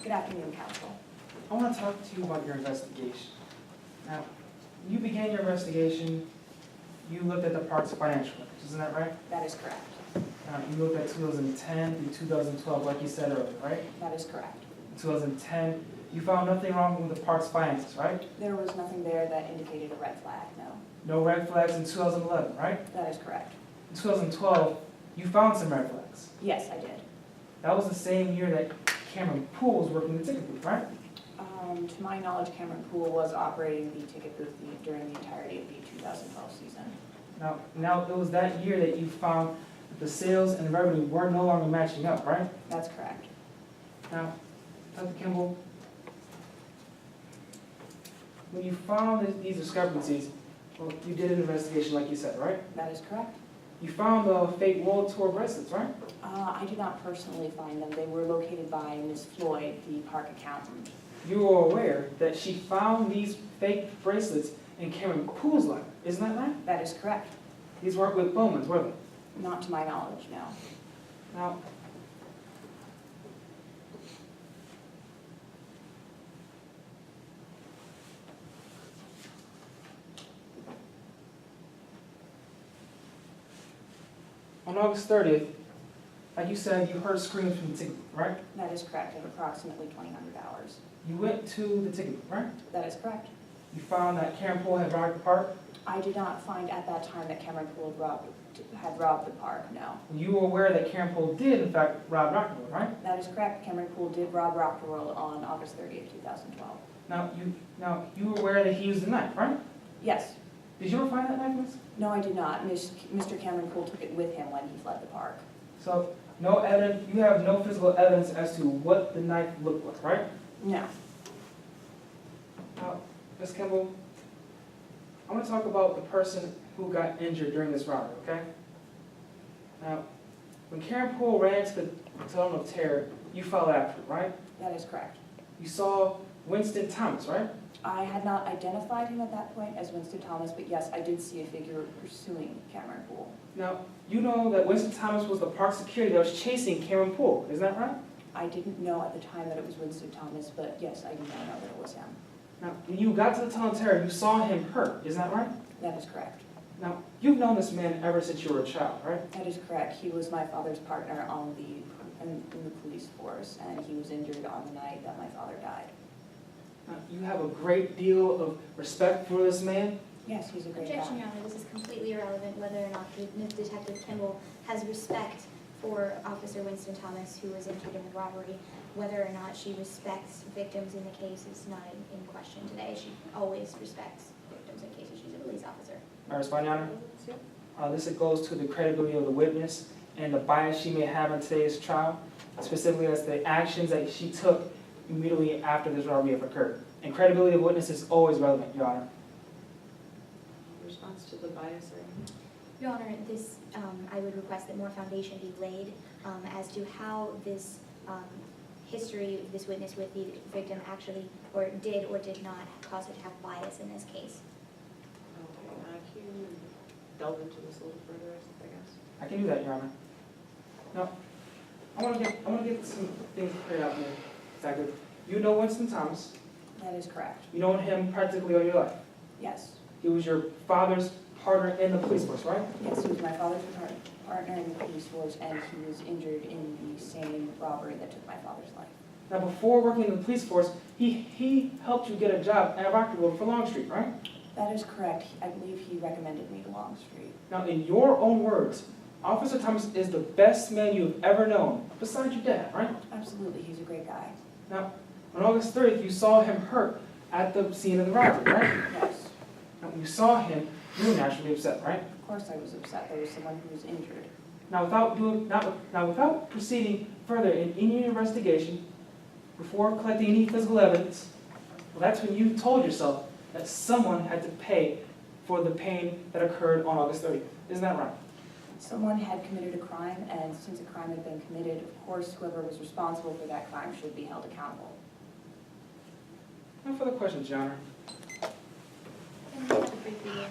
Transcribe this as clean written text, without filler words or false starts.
Good afternoon, Council. I want to talk to you about your investigation. Now, when you began your investigation, you looked at the park's financial records, isn't that right? That is correct. Now, you looked at 2010 through 2012, like you said earlier, right? That is correct. In 2010, you found nothing wrong with the park's finances, right? There was nothing there that indicated a red flag, no. No red flags in 2011, right? That is correct. In 2012, you found some red flags. Yes, I did. That was the same year that Cameron Poole was working the ticket booth, right? To my knowledge, Cameron Poole was operating the ticket booth during the entirety of the 2012 season. Now it was that year that you found that the sales and revenue were no longer matching up, right? That's correct. Now, Dr. Kimball, when you found these discrepancies, well, you did an investigation like you said, right? That is correct. You found the fake World Tour bracelets, right? I did not personally find them. They were located by Ms. Floyd, the park accountant. You were aware that she found these fake bracelets in Cameron Poole's life, isn't that right? That is correct. These weren't with Bowman's, were they? Not to my knowledge, no. Now, on August 30th, like you said, you heard screams from the ticket booth, right? That is correct, at approximately 2000 hours. You went to the ticket booth, right? That is correct. You found that Cameron Poole had robbed the park. I did not find at that time that Cameron Poole had robbed the park, no. You were aware that Cameron Poole did, in fact, rob Rockville, right? That is correct. Cameron Poole did rob Rockville on August 30th, 2012. Now you were aware that he used the knife, right? Yes. Did you ever find that knife, miss? No, I did not. Mr. Cameron Poole took it with him when he fled the park. So, no evidence, you have no physical evidence as to what the knife looked like, right? No. Now, Ms. Kimball, I want to talk about the person who got injured during this robbery, okay? Now, when Cameron Poole ran to the Tunnel of Terror, you followed after, right? That is correct. You saw Winston Thomas, right? I had not identified him at that point as Winston Thomas, but yes, I did see a figure pursuing Cameron Poole. Now, you know that Winston Thomas was the park security that was chasing Cameron Poole, isn't that right? I didn't know at the time that it was Winston Thomas, but yes, I do now know that it was him. Now, when you got to the Tunnel of Terror, you saw him hurt, isn't that right? That is correct. Now, you've known this man ever since you were a child, right? That is correct. He was my father's partner in the police force, and he was injured on the night that my father died. Now, you have a great deal of respect for this man. Yes, he's a great guy. Objection, Your Honor, this is completely irrelevant whether or not Detective Kimball has respect for Officer Winston Thomas, who was injured in the robbery. Whether or not she respects victims in the case is not in question today. She always respects victims in cases. She's a police officer. I respond, Your Honor. This goes to the credibility of the witness and the bias she may have in today's trial, specifically as the actions that she took immediately after this robbery have occurred. And credibility of witness is always relevant, Your Honor. Response to the bias or anything? Your Honor, this, I would request that more foundation be laid as to how this history, this witness with the victim actually, or did not cause her to have bias in this case. Okay, can you delve into this a little further, I guess? I can do that, Your Honor. Now, I want to get some things cleared out here. Exactly. You know Winston Thomas. That is correct. You know him practically all your life. Yes. He was your father's partner in the police force, right? Yes, he was my father's partner in the police force, and he was injured in the same robbery that took my father's life. Now, before working in the police force, he helped you get a job at Rockville for Longstreet, right? That is correct. I believe he recommended me to Longstreet. Now, in your own words, Officer Thomas is the best man you've ever known, besides your dad, right? Absolutely, he's a great guy. Now, on August 30th, you saw him hurt at the scene of the robbery, right? Yes. Now, when you saw him, you were naturally upset, right? Of course I was upset. There was someone who was injured. Now, without proceeding further in any investigation, before collecting any physical evidence, well, that's when you told yourself that someone had to pay for the pain that occurred on August 30th. Isn't that right? Someone had committed a crime, and since a crime had been committed, of course, whoever was responsible for that crime should be held accountable. No further questions, Your Honor. And we have a brief video.